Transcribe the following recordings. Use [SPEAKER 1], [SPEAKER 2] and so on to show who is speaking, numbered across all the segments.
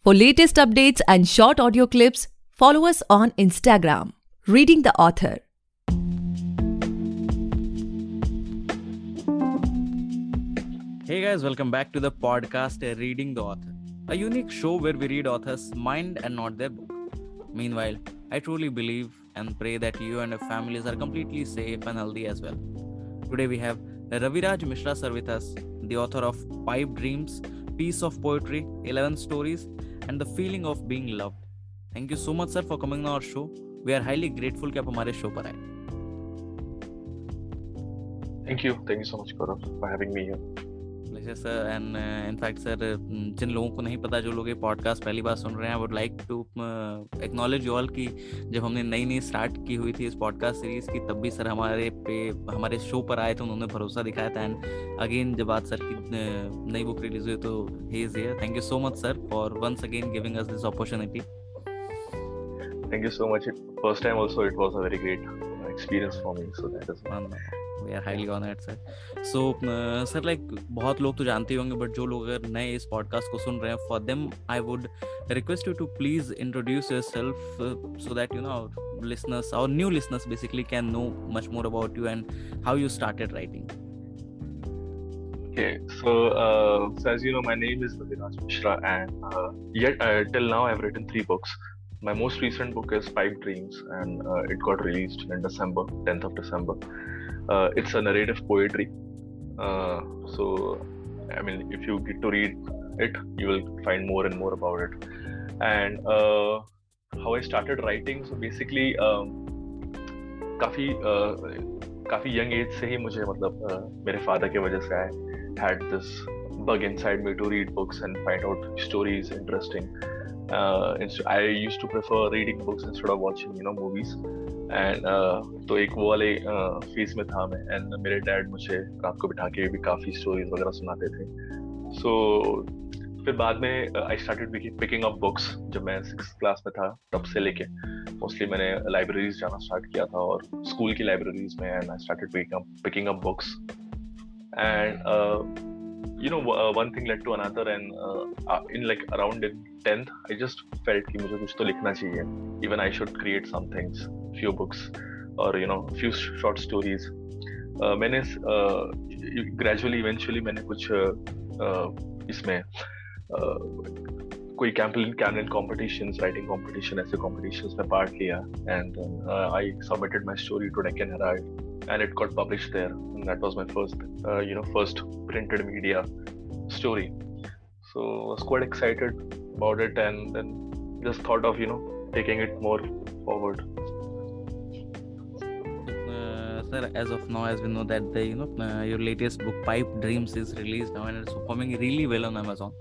[SPEAKER 1] For latest updates and short audio clips, follow us on Instagram, Reading the Author.
[SPEAKER 2] Hey guys, welcome back to the podcast Reading the Author, a unique show where we read authors' mind and not their book. Meanwhile, I truly believe and pray that you and your families are completely safe and healthy as well. Today we have Raviraj Mishra sir with us, the author of Pipe Dreams, Piece of Poetry, 11 Stories, and The Feeling of Being Loved. Thank you so much sir for coming on our show. We are highly grateful कि आप हमारे show पर आए.
[SPEAKER 3] Thank you so much, Gaurav, for having me here.
[SPEAKER 2] Pleasure sir and in fact sir जिन लोगों को नहीं पता, जो लोग ये पॉडकास्ट पहली बार सुन रहे हैं, I would like to acknowledge you all कि जब हमने नई स्टार्ट की हुई थी इस पॉडकास्ट सीरीज की, तब भी सर हमारे शो पर आए थे, उन्होंने भरोसा दिखाया था. एंड अगेन जब बात सर की नई बुक रिलीज हुई तो he is here. Thank you so much sir for once again giving us this opportunity.
[SPEAKER 3] Thank you so much. First time also, it was a very great experience for me. So that is one.
[SPEAKER 2] We are highly honored sir. So sir, like बहुत लोग तो जानते ही होंगे, but जो लोग अगर नए इस पॉडकास्ट को सुन रहे हैं, for them I would request you to please introduce yourself so that you know our new listeners basically can know much more about you and how you started writing.
[SPEAKER 3] Okay, so as you know, my name is Raviraj Mishra, and yet till now I've written 3 books. My most recent book is Pipe Dreams, and it got released in December, 10th of December. It's a narrative poetry. So, I mean, if you get to read it, you will find more and more about it. And how I started writing, so basically, काफी young age से ही मुझे मेरे father की वजह से I had this bug inside me to read books and find out stories interesting. I used to prefer reading books instead of watching, movies. And तो एक वो वाले फेज में था मैं, एंड मेरे डैड मुझे रात को बिठा के भी काफी स्टोरीज वगैरह सुनाते थे. सो फिर बाद में I started picking up books. जब मैं 6th क्लास में था तब से लेके मोस्टली मैंने लाइब्रेरीज जाना स्टार्ट किया था, और स्कूल की लाइब्रेरीज में, and I started picking up books. And one thing led to another, and in around in 10th I just felt कि मुझे कुछ तो लिखना चाहिए. Even I should create some things, few books or few short stories. मैंने gradually eventually मैंने कुछ इसमें कोई Camlin competitions, writing competition, ऐसे competitions में part लिया, and I submitted my story to Deccan Herald, and it got published there, and that was my first printed media story. So I was quite excited about it, and then just thought of taking it more forward.
[SPEAKER 2] Sir, as of now, as we know that the your latest book Pipe Dreams is released now, and it's performing really well on Amazon.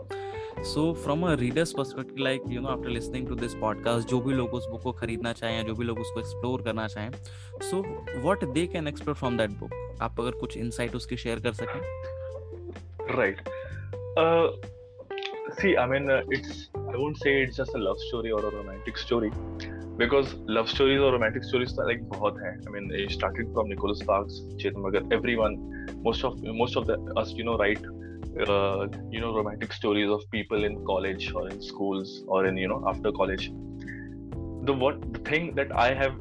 [SPEAKER 2] So from a reader's perspective, after listening to this podcast, जो भी लोग उस book को खरीदना चाहें, जो भी लोग उसको एक्सप्लोर करना चाहें, so what they can explore from that book, आप अगर कुछ insight उसकी share कर सकें.
[SPEAKER 3] Right. See, I mean, I won't say it's just a love story or a romantic story, because love stories or romantic stories बहुत हैं. I mean, starting from Nicholas Sparks, Chetan Bhagat, everyone, most of us write romantic stories of people in college or in schools or in after college. The thing that I have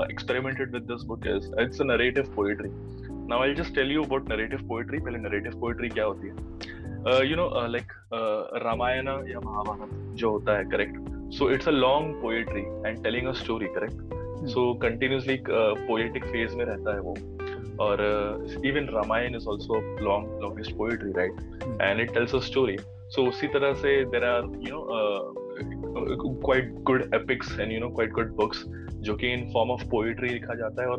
[SPEAKER 3] experimented with this book is it's a narrative poetry. Now I'll just tell you about narrative poetry. पहले narrative poetry क्या होती है? Ramayana या Mahabharata जो होता है, correct? So it's a long poetry and telling a story, correct? So continuously poetic phase में रहता है वो. Or even Ramayana is also longest poetry, right? And it tells a story. So उसी तरह से there are quite good epics and quite good books जो कि in form of poetry लिखा जाता है, और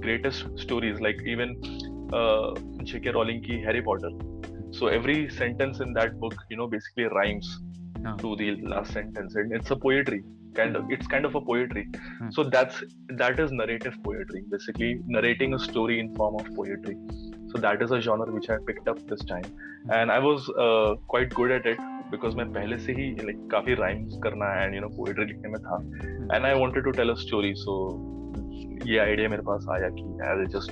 [SPEAKER 3] greatest stories like even J.K. Rowling की Harry Potter. So every sentence in that book basically rhymes to the last sentence, and it's a poetry. It's kind of a poetry. So that is narrative poetry, basically narrating a story in form of poetry. So that is a genre which I picked up this time, and I was quite good at it because मैं पहले से ही काफी rhymes करना and poetry लिखने में था, and I wanted to tell a story. So ये idea मेरे पास आया कि I will just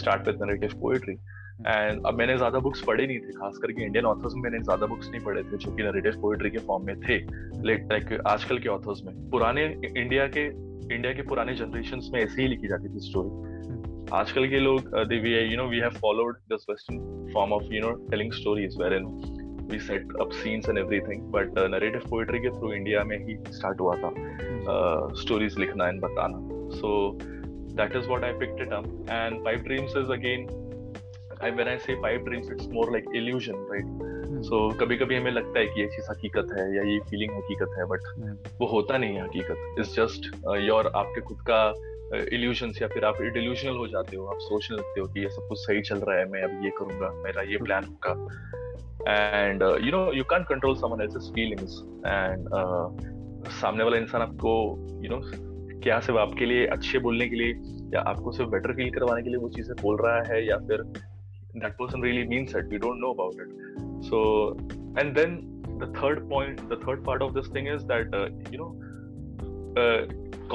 [SPEAKER 3] start with narrative poetry. And अब मैंने ज्यादा बुक्स पढ़े नहीं थे, खास करके इंडियन ऑथर्स में मैंने ज्यादा बुक्स नहीं पढ़े थे जो कि नरेटिव पोएट्री के फॉर्म में थे, लाइक आजकल के ऑथर्स में। पुराने इंडिया के पुराने जनरेशंस में ऐसे ही लिखी जाती थी स्टोरी। आजकल के लोग we have followed this western form of telling stories wherein we set up scenes and everything, but narrative poetry के थ्रू इंडिया में ही स्टार्ट हुआ था स्टोरीज लिखना एंड बताना। So that is what I picked it up. And pipe dreams is again, when I say pipe dreams, it's more like illusion, right? So कभी-कभी हमें लगता है कि ये चीज हकीकत है या ये फीलिंग हकीकत है, बट वो होता नहीं है हकीकत। It's just your आपके खुद का illusions, या फिर आप delusional हो जाते हो, आप सोचने लगते हो कि ये सब कुछ सही चल रहा है, मैं अब ये करूंगा, मेरा ये प्लान होगा। And you can't control someone else's feelings, and सामने वाला इंसान आपको क्या सिर्फ आपके लिए अच्छे बोलने के लिए या आपको सिर्फ बेटर फील करवाने के लिए वो चीजें बोल रहा है, या फिर that person really means it, we don't know about it. So, and then the third part of this thing is that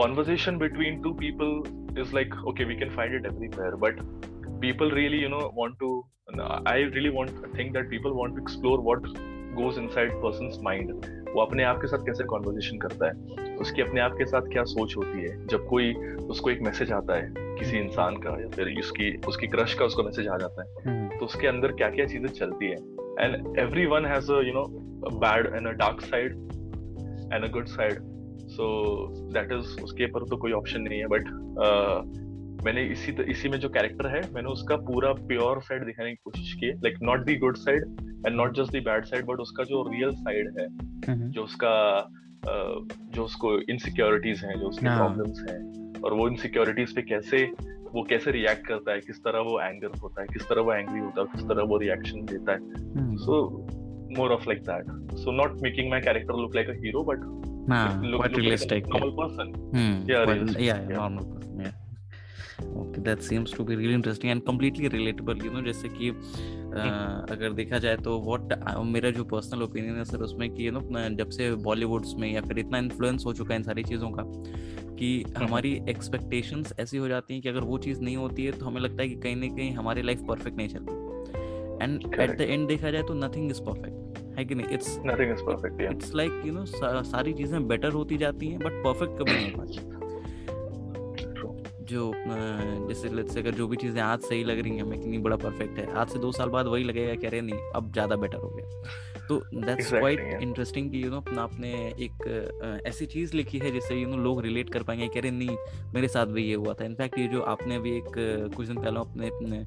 [SPEAKER 3] conversation between two people is like, okay, we can find it everywhere, but people really I really think that people want to explore what goes inside person's mind. वो अपने आप के साथ कैसे conversation करता है, उसकी अपने आप के साथ क्या सोच होती है जब कोई उसको एक मैसेज आता है किसी इंसान का, या फिर उसकी क्रश का उसको मैसेज आ जाता है, तो उसके अंदर क्या क्या चीजें चलती है। And everyone has a bad and a dark side and a good side, so that is, उसके पर तो कोई ऑप्शन नहीं है। बट मैंने इसी में जो कैरेक्टर है, मैंने उसका पूरा प्योर साइड दिखाने की कोशिश की है, like not the good side and not just the bad side, but उसका जो रियल साइड है, जो उसको इनसिक्योरिटीज हैं, जो उसकी प्रॉब्लम्स हैं, और वो इनसिक्योरिटीज पे कैसे रिएक्ट करता है, किस तरह वो एंगर होता है, किस तरह वो एंग्री होता है, किस तरह वो रिएक्शन देता है। So more of like that, so not making my character look like a hero, but
[SPEAKER 2] quite realistic,
[SPEAKER 3] normal person.
[SPEAKER 2] Normal person, yeah. Okay, that seems to be really interesting and completely relatable, जैसे कि अगर देखा जाए तो मेरा जो personal opinion है sir उसमें कि जब से बॉलीवुड्स में या फिर इतना इन्फ्लुएंस हो चुका है इन सारी चीज़ों का कि हमारी एक्सपेक्टेशंस ऐसी हो जाती हैं कि अगर वो चीज़ नहीं होती है तो हमें लगता है कि कहीं ना कहीं हमारी लाइफ परफेक्ट नहीं चल रही, एंड एट द एंड देखा जाए तो नथिंग इज परफेक्ट, है कि नहीं?
[SPEAKER 3] Nothing is perfect,
[SPEAKER 2] it's like सारी चीज़ें बेटर होती जाती हैं बट परफेक्ट कभी नहीं हो पाती। जो जैसे लेट्स से अगर जो भी चीज़ें आज सही लग रही हैं हमें कि नहीं बड़ा परफेक्ट है, आज से 2 साल बाद वही लगेगा कि अरे नहीं अब ज़्यादा बेटर हो गया। तो दैट्स क्वाइट इंटरेस्टिंग कि आपने एक ऐसी चीज़ लिखी है जिससे लोग रिलेट कर पाएंगे कि अरे नहीं मेरे साथ भी ये हुआ था। इनफैक्ट ये जो आपने अभी एक कुछ दिन पहले अपने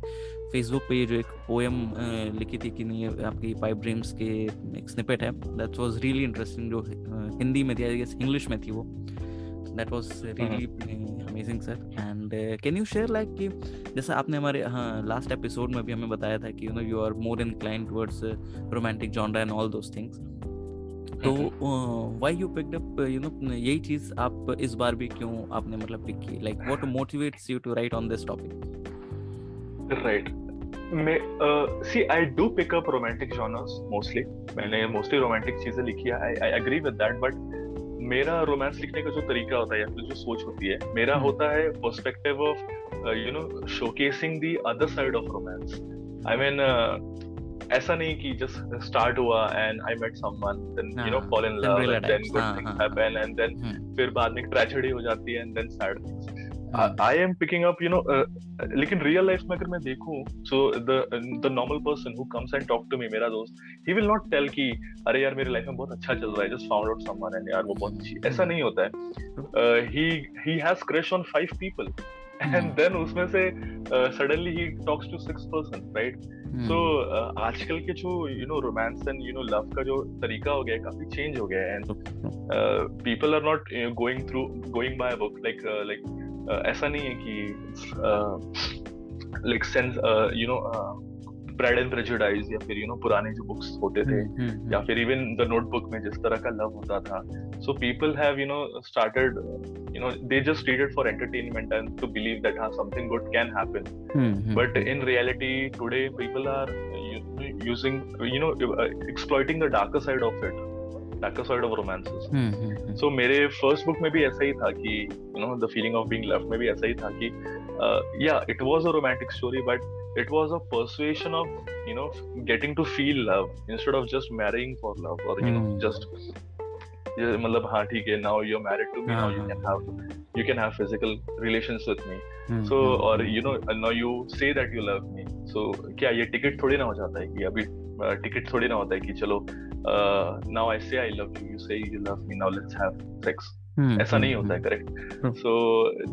[SPEAKER 2] फेसबुक पे ये जो एक पोएम लिखी थी कि नहीं आपकी पाइप ड्रीम्स के एक स्निपेट है, दैट वाज रियली इंटरेस्टिंग, जो हिंदी में थी, आई गेस इंग्लिश में थी वो। That was really amazing sir, and can you share like कि जैसा आपने हमारे लास्ट एपिसोड में भी हमें बताया था कि you are more inclined towards romantic genre and all those things, तो why you picked up यही चीज आप इस बार भी क्यों आपने मतलब पिक की, like what motivates you to write on this topic?
[SPEAKER 3] Right. See, I do pick up romantic genres mostly. मैंने mostly romantic चीजें लिखी है, I agree with that, but मेरा रोमांस लिखने का जो तरीका होता है या फिर जो सोच होती है, मेरा होता है perspective of showcasing the other side of romance. I mean ऐसा नहीं कि जस्ट स्टार्ट हुआ and I met someone, then fall in love, then good things happen, and then फिर बाद में ट्रेजेडी हो जाती है, and then sad things. I am picking up, लेकिन रियल लाइफ में अगर मैं देखूं, so the normal person who comes and talk to me, मेरा दोस्त, he will not tell कि अरे यार मेरी लाइफ में बहुत अच्छा चल रहा है, just found out someone and यार वो बहुत अच्छी, ऐसा नहीं होता है। He has crush on 5 people and then उसमें से suddenly he talks to 6 person, right? So आजकल के जो रोमांस एंड लव का जो तरीका हो गया है काफी चेंज हो गया है, and people are not going by a book, like ऐसा नहीं है कि like sense Pride and Prejudice या फिर पुराने जो बुक्स होते थे, या फिर इवन द नोटबुक में जिस तरह का लव होता था, so people have started they just read it for entertainment and to believe that something good can happen, but in reality today people are using exploiting the darker side of it, darker side of romances. So मेरे first book में भी ऐसा ही था कि the feeling of being loved में भी ऐसा ही था कि yeah, it was a romantic story, but it was a persuasion of, you know, getting to feel love instead of just marrying for love, or you know, just मतलब हाँ ठीक है, now you're married to me, now you can have physical relations with me, so or you know, now you say that you love me, so क्या ये ticket थोड़ी ना हो जाता है कि अभी टिकट थोड़ी ना होता है कि चलो now I say I love you, you say you love me, now let's have sex. ऐसा नहीं होता है, correct? So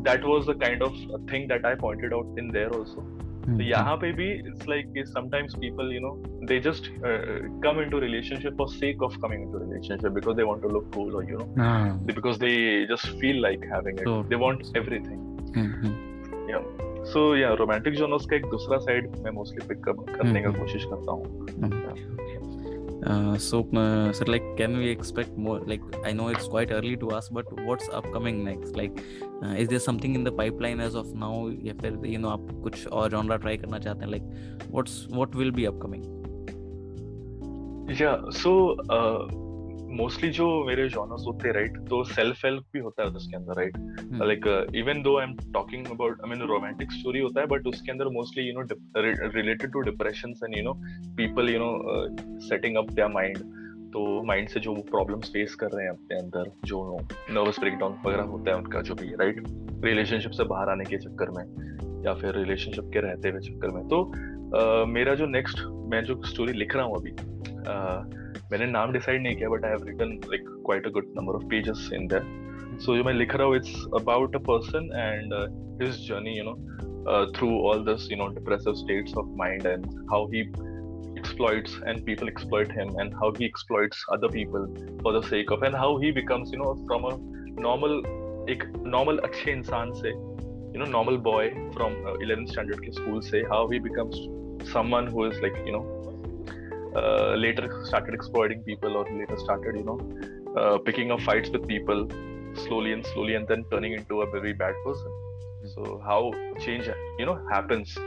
[SPEAKER 3] that was the kind of thing that I pointed out in there also. तो यहाँ पे भी it's like sometimes people, you know, they just come into relationship for sake of coming into relationship because they want to look cool, or you know, because they just feel like having it. They want everything. Yeah. So yeah, romantic genres का एक दूसरा side मैं mostly pick करने का कोशिश करता हूँ.
[SPEAKER 2] So sir, like, can we expect more? Like, I know it's quite early to ask, but what's upcoming next? Like, is there something in the pipeline as of now, या फिर you know आप कुछ और genre try करना चाहते हैं? Like, what will be upcoming?
[SPEAKER 3] Yeah, so mostly जो मेरे जॉनर्स होते हैं, राइट, तो सेल्फ हेल्प भी होता है उसके अंदर, right, like even though I am talking about, I mean romantic story होता है, बट उसके अंदर mostly you know related to depressions and you know people you know setting up their mind, तो माइंड से जो प्रॉब्लम्स फेस कर रहे हैं अपने अंदर, जो नर्वस ब्रेकडाउन वगैरह होता है उनका, जो भी राइट, रिलेशनशिप से बाहर आने के चक्कर में या फिर रिलेशनशिप के रहते हुए चक्कर में. तो मेरा जो नेक्स्ट मैं जो स्टोरी लिख रहा हूँ अभी, मैंने नाम डिसाइड नहीं किया, but I have written like quite a good number of pages in there. So जो मैं लिख रहा हूँ, it's about a person and his journey, you know, through all this, you know, depressive states of mind, and how he exploits and people exploit him, and how he exploits other people for the sake of, and how he becomes, you know, from a normal, एक normal अच्छे इंसान से, you know, normal boy from 11th standard के school से, how he becomes someone who is like, you know, later started exploiting people, or later started, you know, picking up fights with people slowly and then turning into a very bad person. So how change, you know, happens.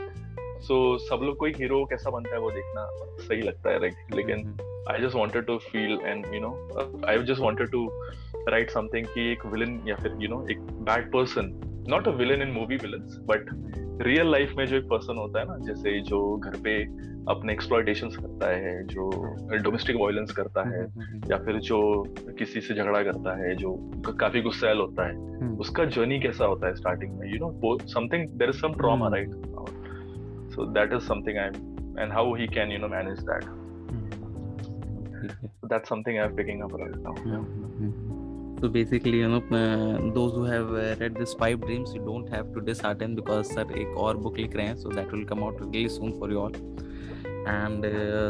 [SPEAKER 3] So सब लोग कोई hero कैसा बनता है वो देखना सही लगता है, राइट, लेकिन I just wanted to feel and you know I just wanted to write something कि एक villain या फिर you know एक bad person, not a villain in movie villains, but real life में जो एक person होता है ना, जैसे जो घर पे अपने exploitations करता है, जो domestic violence करता है, या फिर जो किसी से झगड़ा करता है, जो काफी गुस्सैल होता है, उसका जर्नी कैसा होता है स्टार्टिंग में, you know, something, there is some trauma, right? So that is something and how he can, you know, manage that. So that's something I'm picking up right now.
[SPEAKER 2] So basically, you know, those who have read this 5 Dreams, you don't have to dishearten, because sir एक और book लिख रहे हैं, so that will come out really soon for you all. And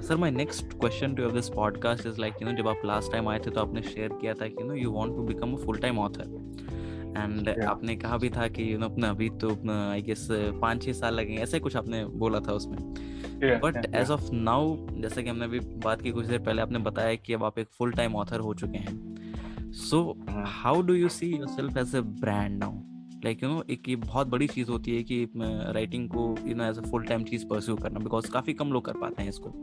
[SPEAKER 2] sir, my next question to this podcast is like, you know, जब आप last time आए थे तो आपने share किया था कि you know you want to become a full time author. And आपने कहा भी था कि यू नो अपना अभी तो अपना आई गेस 5-6 साल लगेंगे, ऐसे कुछ आपने बोला था उसमें. बट एज ऑफ नाउ, जैसे कि हमने अभी बात की कुछ देर पहले, आपने बताया कि अब आप एक फुल टाइम ऑथर हो चुके हैं. So how do you see yourself as a brand now? Like you know, एक ये बहुत बड़ी चीज़ होती है कि राइटिंग को you know as a full time चीज़ परस्यू करना, बिकॉज काफ़ी कम लोग कर पाते हैं इसको.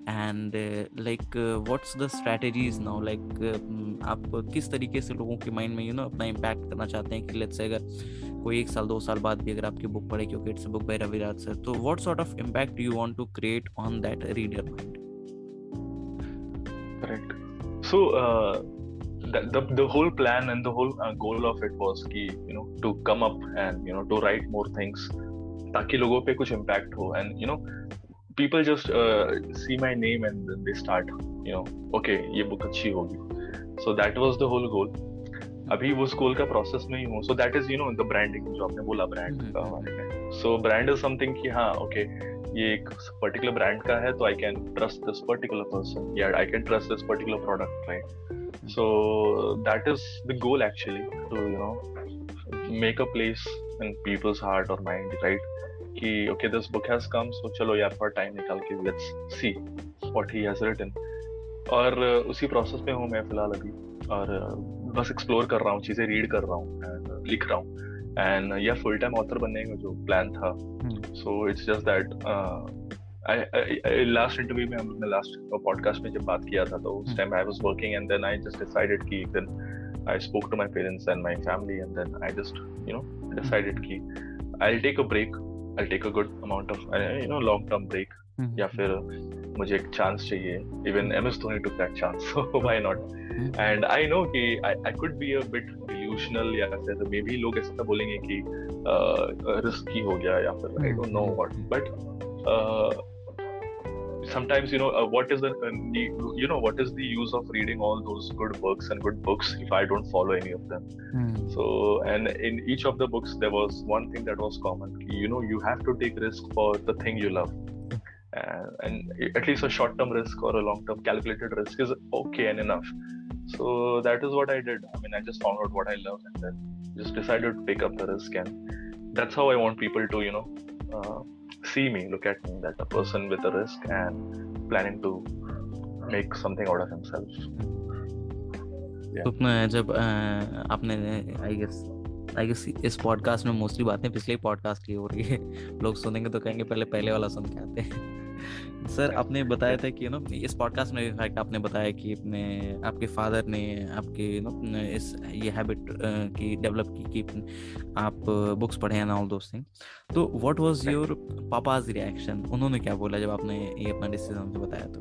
[SPEAKER 2] And like what's the strategies now, like आप किस तरीके से लोगों के माइंड में यू नो अपना इम्पैक्ट करना चाहते हैं कि लेट्स से अगर कोई 1 साल 2 साल बाद भी अगर आपकी बुक पढ़े, क्योंकि it's a book by Raviraj sir, तो what sort of impact do you want to create on that reader mind?
[SPEAKER 3] Correct. So the whole plan and the whole goal of it was कि you know to come up and you know to write more things, ताकि लोगों पे कुछ impact हो, and you know people just see my name and then they start, you know, okay, ये book अच्छी होगी. So that was the whole goal. अभी वो goal का process में ही हूँ. So that is, you know, the branding जो आपने बोला brand का हमारे में. So brand is something कि हाँ, okay, ये एक particular brand का है, तो I can trust this particular person. Yeah, I can trust this particular product, right? So that is the goal actually, to you know make a place in people's heart or mind, right? कि okay, this book has come, so चलो यार थोड़ा time निकाल के let's see what he has written. और उसी process में हूँ मैं फिलहाल अभी, और बस एक्सप्लोर कर रहा हूँ, चीज़ें रीड कर रहा हूँ, लिख रहा हूँ, एंड या फुल टाइम ऑथर बनने का जो प्लान था. So it's just that last interview में हमने लास्ट पॉडकास्ट में जब बात किया था, तो उस time I was working, and then I just decided कि then I spoke to my parents and my family, and then I just you know decided कि I will take a break. I'll take a good amount of long term break, या फिर मुझे एक chance चाहिए. Even MS Dhoni took that chance, so why not? And I know कि I could be a bit delusional, या फिर maybe लोग ऐसा बोलेंगे कि risky हो गया, या फिर I don't know what, but sometimes what is the use of reading all those good books and good books if I don't follow any of them? So, and in each of the books there was one thing that was common, you have to take risk for the thing you love, and at least a short-term risk or a long-term calculated risk is okay and enough. So that is what I did. I mean, I just found out what I love and then just decided to take up the risk, and that's how I want people to see me, look at me, that a person with a risk and planning to make something out of himself.
[SPEAKER 2] तो जब आपने I guess इस podcast में mostly बातें पिछले podcast की हो रही है, लोग सुनेंगे तो कहेंगे पहले वाला सुन के आते हैं. सर, आपने बताया था कि इस पॉडकास्ट में इनफैक्ट आपने बताया कि आपके फादर ने आपके ये हैबिट की डेवलप की कि आप बुक्स पढ़े एंड ऑल दोस थिंग. तो what was your papa's reaction? उन्होंने क्या बोला जब आपने ये अपना डिसीजन बताया? तो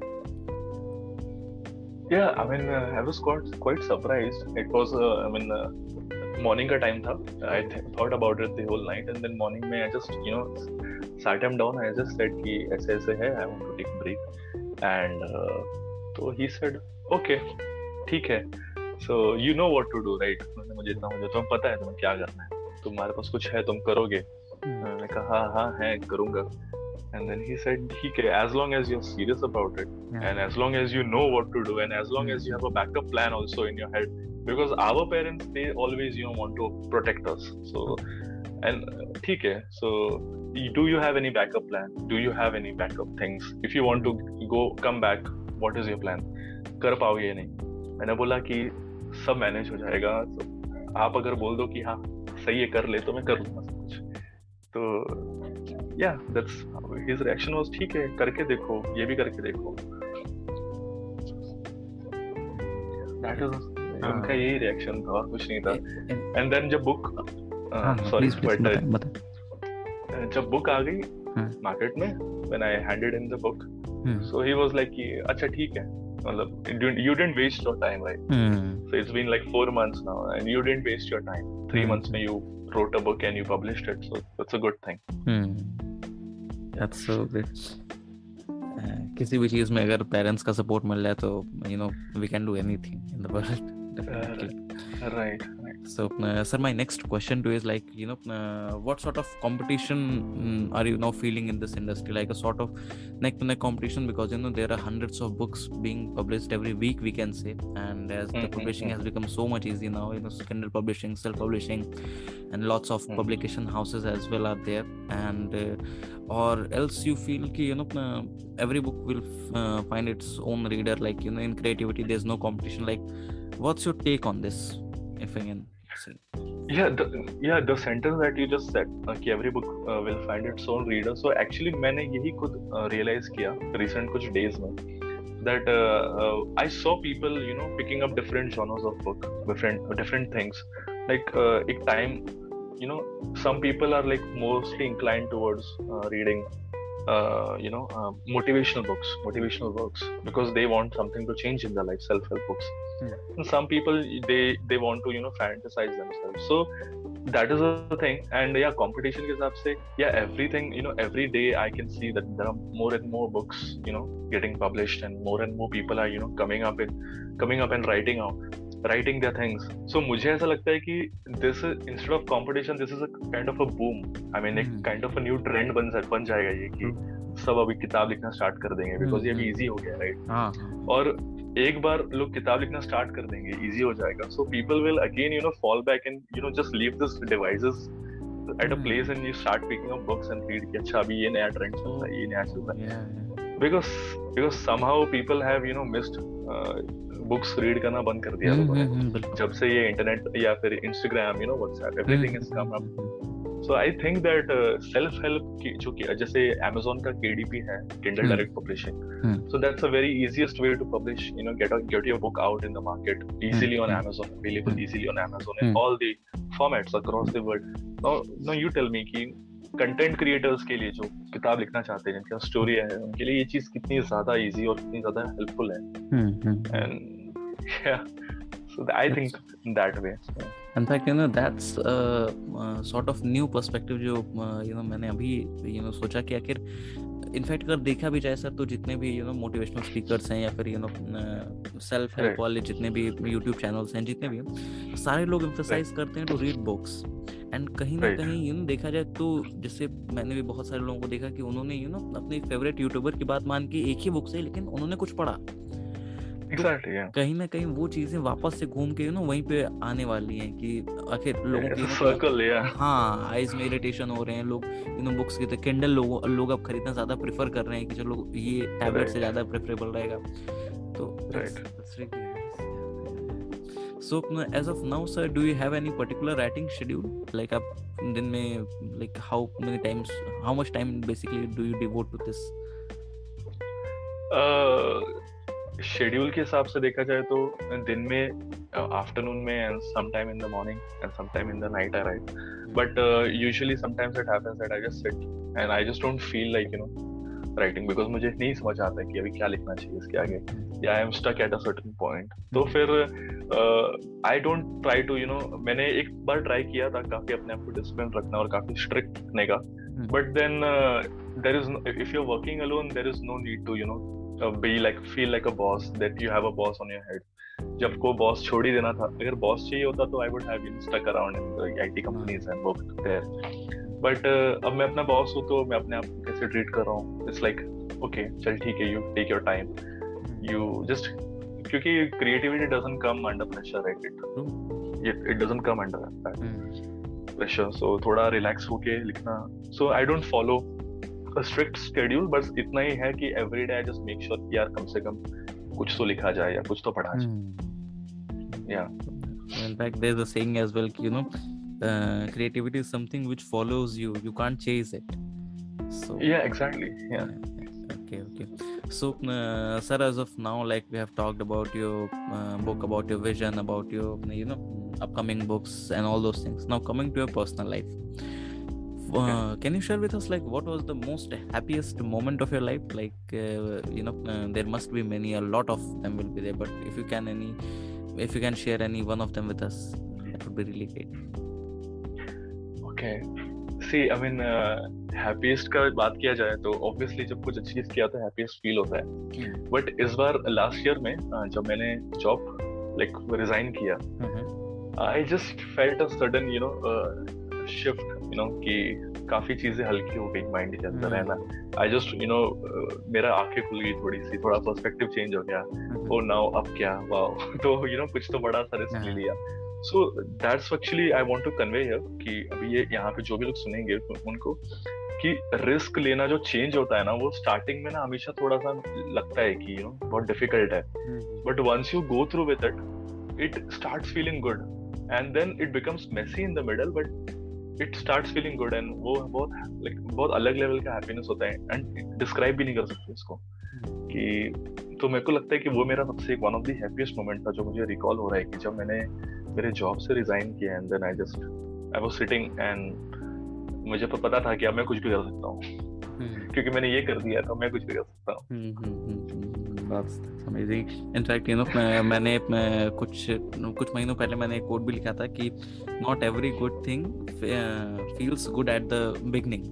[SPEAKER 3] Yeah, I mean, I was quite surprised. It was, morning का time था. I thought about it the whole night, and then morning में I just, sat him down. I just said कि ऐसे है, I want to take a break. And so he said, okay, ठीक है. So you know what to do, right? मुझे तुम्हें पता है तुम्हें क्या करना है. तुम्हारे पास कुछ है, तुम करोगे. मैंने कहा हाँ है, करूँगा. And then he said, ठीक है, as long as you're serious about it, and as long as you know what to do, and as long as you have a backup plan also in your head, because our parents, they always want to protect us. So and ठीक है, so do you have any backup plan? Do you have any backup things? If you want to come back, what is your plan? कर पाओगे या नहीं? मैंने बोला कि सब मैनेज हो जाएगा. तो आप अगर बोल दो कि हाँ सही है कर ले, तो मैं कर लूँगा सब कुछ. तो yeah, that's his reaction was, ठीक है, करके देखो, ये भी करके देखो. That was उनका यही रिएक्शन था, कुछ नहीं था. And then जब बुक जब बुक आ गई मार्केट में, when I handed in the book, so he was like कि अच्छा ठीक है, मतलब you didn't waste your time, right? So it's been like 4 months now, and you didn't waste your time. 3 months में you wrote a book and you published it, so that's a good thing.
[SPEAKER 2] That's so great. किसी भी चीज में अगर parents का support मिल जाए तो we can do anything in the world.
[SPEAKER 3] Right.
[SPEAKER 2] So sir, my next question to you is like what sort of competition are you now feeling in this industry, like a sort of neck to neck competition, because there are hundreds of books being published every week, we can say, and as the publishing has become so much easy now, Kindle publishing, self publishing, and lots of publication houses as well are there, and or else you feel ki every book will find its own reader, like in creativity there's no competition, like what's your take on this, if I can say?
[SPEAKER 3] The sentence that you just said, कि every book will find its own reader, so actually मैंने यही खुद realize किया recent कुछ days में, that I saw people picking up different genres of book, different things, like एक time some people are like mostly inclined towards reading motivational books because they want something to change in their life, self-help books. And some people they want to fantasize themselves, so that is the thing. And competition ke hisab se, everything, every day I can see that there are more and more books getting published, and more people are coming up and writing their things. So मुझे ऐसा लगता है कि this is, instead of competition, this is a kind of a boom. I mean एक kind of a new trend बन जाएगा ये कि सब अभी किताब लिखना स्टार्ट कर देंगे, because ये भी easy हो गया, right? और एक बार लोग किताब लिखना स्टार्ट कर देंगे, easy हो जाएगा, so people will again fall back and just leave this devices at a place and you start picking up books and read कि अच्छा अभी ये नया trend चल रहा है, ये नया चल रहा है, because somehow people have missed books read करना बंद कर दिया लोगों ने जब से ये इंटरनेट या फिर Instagram WhatsApp everything is come up. So I think that self help की जो कि जैसे Amazon का KDP है, Kindle Direct Publishing, so that's a very easiest way to publish, get your book out in the market easily on Amazon, available easily on Amazon in all the formats across the world. Now you tell me कि content creators के लिए जो किताब लिखना चाहते हैं, जिनका story है, उनके लिए ये चीज कितनी ज्यादा इजी और कितनी ज्यादा हेल्पफुल है. And so I think in that way.
[SPEAKER 2] In fact, that's sort of new perspective जो मैंने अभी सोचा कि आखिर इनफैक्ट अगर देखा भी जाए सर, तो जितने भी मोटिवेशनल स्पीकर्स हैं या फिर सेल्फ हेल्प वाले जितने भी यूट्यूब चैनल्स हैं, जितने भी हैं, सारे लोग एम्फसाइज करते हैं टू रीड बुक्स. एंड कहीं ना कहीं देखा जाए तो जैसे मैंने भी बहुत सारे लोगों को देखा कि उन्होंने अपने फेवरेट यूट्यूबर की बात मान के एक ही बुक से, लेकिन उन्होंने कुछ पढ़ा.
[SPEAKER 3] Exactly, yeah.
[SPEAKER 2] कहीं ना कहीं वो चीजें वापस से घूम के वहीं पे आने वाली हैं कि आखिर लोगों की
[SPEAKER 3] सर्कल,
[SPEAKER 2] हाँ, आईज में इरिटेशन हो रहे हैं. लोग बुक्स की किंडल लोग अब खरीदना ज्यादा प्रेफर कर रहे हैं कि चलो ये टैबलेट से ज्यादा प्रेफरेबल रहेगा. तो so as of now sir, do you have any particular writing schedule, like आप दिन में like how much time basically do you devote to this?
[SPEAKER 3] Schedule के हिसाब से देखा जाए तो दिन में, आफ्टरनून में, and sometime in the morning and sometime in the night I right. But usually sometimes it happens that I just sit and I just don't feel like writing, because मुझे नहीं समझ आता है कि अभी क्या लिखना चाहिए इसके आगे, या I am stuck at a certain point. तो फिर आई डोंट ट्राई टू मैंने एक बार ट्राई किया था काफी अपने आप को डिसिप्लिन रखना और काफी स्ट्रिक्ट रखने का, but then there is, if you are working alone there is no need to be like, feel like a boss, that you have a boss on your head. जब को बॉस छोड़ ही देना था, अगर बॉस चाहिए होता तो I would have stuck around in the IT companies and worked there. But अब मैं अपना बॉस हूँ तो मैं अपने आप को कैसे ट्रीट कर रहा हूँ, इट्स लाइक ओके चल ठीक है, you take your time, you just, क्योंकि creativity doesn't come under pressure, right? It doesn't come under pressure. So थोड़ा रिलैक्स होके लिखना. So I don't follow a strict schedule, बस इतना ही है कि every day I just make sure कि यार कम से कम कुछ तो लिखा जाए या कुछ तो पढ़ा जाए. Yeah.
[SPEAKER 2] In fact, there's a saying as well कि creativity is something which follows you. You can't chase it. So
[SPEAKER 3] yeah, exactly. Yeah.
[SPEAKER 2] Okay. So sir, as of now, like we have talked about your book, about your vision, about your upcoming books and all those things. Now coming to your personal life. Can you share with us like what was the most happiest moment of your life? Like there must be many, a lot of them will be there, but if you can share any one of them with us, that would be really great.
[SPEAKER 3] Okay, see, I mean happiest का बात किया जाए तो obviously जब कुछ achieve किया तो happiest feel होता है. But इस बार last year में जब मैंने job like resign किया, I just felt a sudden shift, कि काफी चीजें हल्की हो गई माइंड के अंदर, है ना. आई जस्ट मेरा आंखें खुल गई थोड़ी सी, थोड़ा पर्सपेक्टिव चेंज हो गया. ओ नाउ अब क्या, वाओ. तो कुछ तो बड़ा सा रिस्क ले लिया. So that's actually I want to convey here कि अभी ये यहाँ पे जो भी लोग सुनेंगे उनको कि रिस्क लेना जो चेंज होता है ना, वो स्टार्टिंग में ना हमेशा थोड़ा सा लगता है कि बहुत डिफिकल्ट है, but once you go through with it starts feeling good, and then it becomes messy in the middle, but it starts feeling good. And वो बहुत अलग लेवल का हैप्पीनेस होता है, एंड डिस्क्राइब भी नहीं कर सकते इसको कि. तो मेरे को लगता है कि वो मेरा सबसे one of the happiest moment था जो मुझे रिकॉल हो रहा है कि जब मैंने मेरे जॉब से रिजाइन किया, and then I was sitting एंड मुझे पता था कि अब मैं कुछ भी कर सकता हूँ, क्योंकि मैंने ये कर दिया तो मैं कुछ भी कर सकता हूँ.
[SPEAKER 2] That's amazing. In fact, मैंने कुछ महीनों पहले मैंने एक कोट भी लिखा था कि not every good thing feels good at the beginning.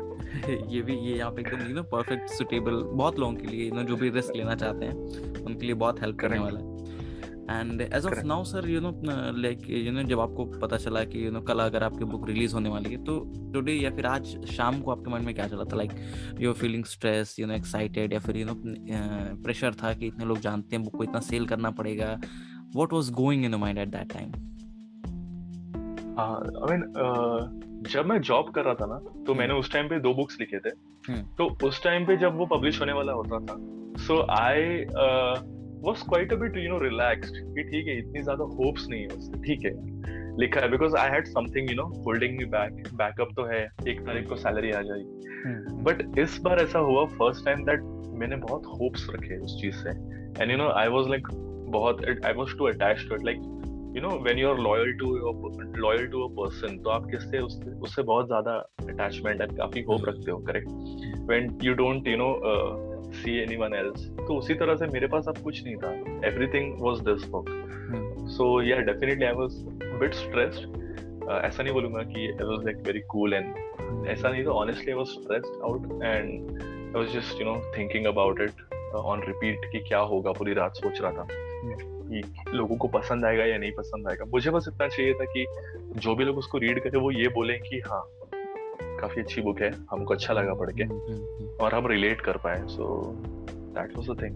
[SPEAKER 2] तो ये यहाँ पे एकदम परफेक्ट सुटेबल बहुत लोगों के लिए जो भी रिस्क लेना चाहते हैं उनके लिए बहुत हेल्प करने वाला है. And as of now sir like जब आपको पता चला कि कल अगर आपकी बुक रिलीज होने वाली है, तो टुडे या फिर आज शाम को आपके मन में क्या चला था? Like you are feeling stress, excited, या फिर प्रेशर था कि इतने लोग जानते हैं बुक को इतना सेल करना पड़ेगा? What was going in your mind at that time?
[SPEAKER 3] I mean जब मैं जॉब कर रहा था ना, तो मैंने उस टाइम पे 2 बुक्स लिखे थे. तो उस टाइम पे जब वो पब्लिश होने वाला होता था, सो आई was quite a bit relaxed कि ठीक है, इतनी ज्यादा होप्स नहीं है उससे, ठीक है लिखा है, because I had something holding me back. Backup तो है, 1 तारीख को सैलरी आ जाएगी. बट इस बार ऐसा हुआ फर्स्ट टाइम दैट मैंने बहुत होप्स रखे उस चीज से, and I was like I was too attached to it. Like you know when you're loyal to a person, तो आप किससे उससे बहुत ज्यादा attachment and काफी hope रखते हो, correct? When you don't see anyone else, तो उसी तरह से मेरे पास अब कुछ नहीं था, everything was this book. So yeah, definitely I was a bit stressed. ऐसा नहीं बोलूँगा कि I was like very cool and ऐसा नहीं, तो honestly I was stressed out and I was just thinking about it on repeat कि क्या होगा, पूरी रात सोच रहा था कि लोगों को पसंद आएगा या नहीं पसंद आएगा. मुझे बस इतना चाहिए था कि जो भी लोग उसको रीड करें वो ये बोलें कि हाँ काफी अच्छी बुक है, हमको अच्छा लगा पढ़ के और हम रिलेट कर पाए. So that was the thing.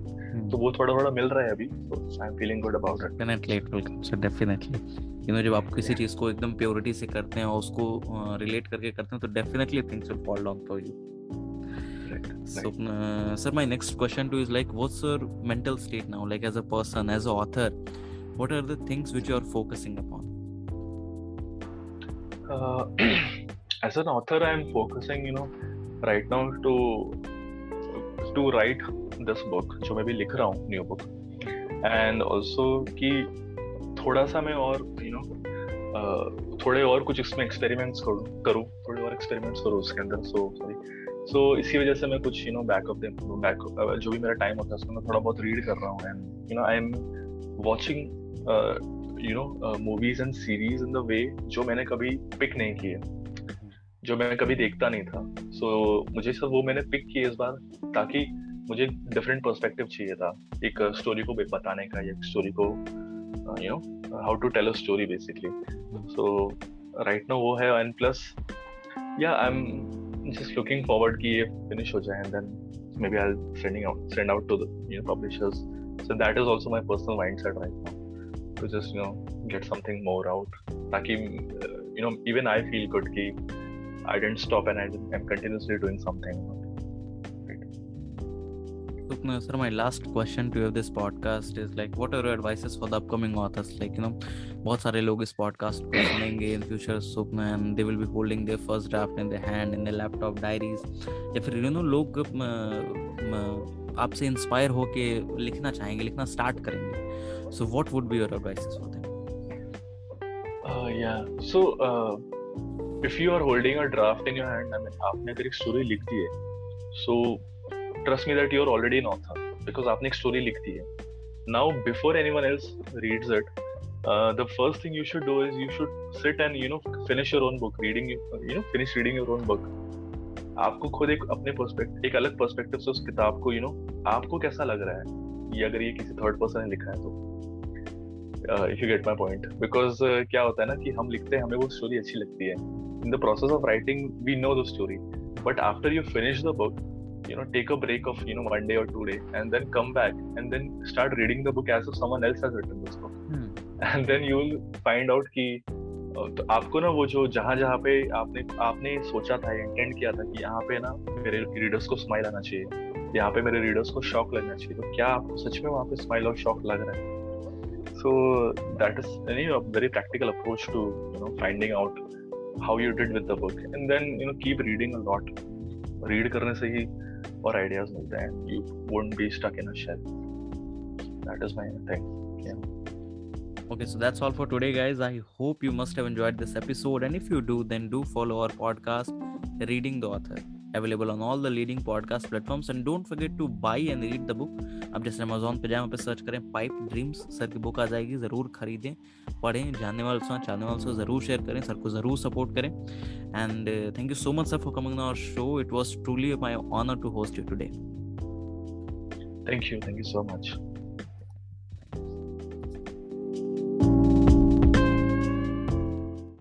[SPEAKER 3] तो वो थोड़ा थोड़ा मिल रहा है अभी, so I am feeling good about it.
[SPEAKER 2] Definitely it will come. So definitely जब आप किसी चीज को एकदम प्योरिटी से करते हैं और उसको रिलेट करके करते हैं तो definitely things will fall down for you. So, sir, my next question to you is like, what's your mental state now? Like, as a person, as an author, what are the things which you are focusing upon?
[SPEAKER 3] As an author, I am focusing, right now to write this book, जो मैं भी लिख रहा हूँ, new book, and also कि थोड़ा सा मैं और थोड़े और कुछ इसमें experiments करूँ, थोड़े और experiments करूँ उसके अंदर. So इसी वजह से मैं कुछ बैक जो भी मेरा टाइम होता है उसमें मैं थोड़ा बहुत रीड कर रहा हूँ. And I am watching movies and series in the way जो मैंने कभी पिक नहीं किए, जो मैं कभी देखता नहीं था. सो मुझे सब वो मैंने पिक किए इस बार, ताकि मुझे डिफरेंट पर्सपेक्टिव चाहिए था एक स्टोरी को बताने का, या एक स्टोरी को how to tell a story basically. So right now वो है. एंड प्लस या I am just looking forward कि ये finish हो जाए and then maybe I'll send out to the publishers. So that is also my personal mindset right now, to just get something more out, ताकि even I feel good कि I didn't stop and I'm continuously doing something.
[SPEAKER 2] So, sir, my last question to you of this podcast is like, what are your advices for the upcoming authors? Like, बहुत सारे लोग इस podcast को सुनेंगे in future, and they will be holding their first draft in their hand, in their laptop, diaries, या फिर लोग आपसे इंस्पायर होके लिखना चाहेंगे, लिखना स्टार्ट करेंगे. So what would be your advices for them?
[SPEAKER 3] Yeah. So if you are holding a draft in your hand, I mean आपने अगर एक स्टोरी लिख दी है, so trust me that you're already an author, because आपने एक story लिख दी है. Now before anyone else reads it, the first thing you should do is you should sit and finish your own book, finish reading your own book. आपको खुद एक एक अलग perspective से उस किताब को आपको कैसा लग रहा है, ये अगर ये किसी थर्ड पर्सन ने लिखा है तो, if you get my point. Because क्या होता है ना कि हम लिखते हैं, हमें वो स्टोरी अच्छी लगती है, in the process of writing we know the story, but after you finish the book, take a break of 1 day or 2 days and then come back and then start reading the book as if someone else has written this book. And then you will find out कि तो आपको ना वो जो जहाँ पे आपने सोचा था, इंटेंट किया था कि यहाँ पे ना मेरे रीडर्स को स्माइल आना चाहिए, यहाँ पे मेरे रीडर्स को शॉक लगना चाहिए, तो क्या आपको सच में वहाँ पे स्माइल और शॉक लग रहा है? So that is a very practical approach to finding out how you did with the book, and then keep reading a lot. Read करने से ही और आइडियाज मिलते हैं. You won't be stuck in a shell. That is my thing. Yeah.
[SPEAKER 2] Okay, so that's all for today, guys. I hope you must have enjoyed this episode, and if you do, then do follow our podcast, Reading the Author, available on all the leading podcast platforms, and don't forget to buy and read the book. आप जैसे Amazon पे जाएं, पे search करें pipe dreams, sir की book आ जाएगी. ज़रूर खरीदें, पढ़ें, जानने वालों से, चाहने वालों से ज़रूर शेयर करें, सर को ज़रूर सपोर्ट करें. And thank you so much, sir, for coming on our show. It was truly my honor to host you today.
[SPEAKER 3] Thank you so much.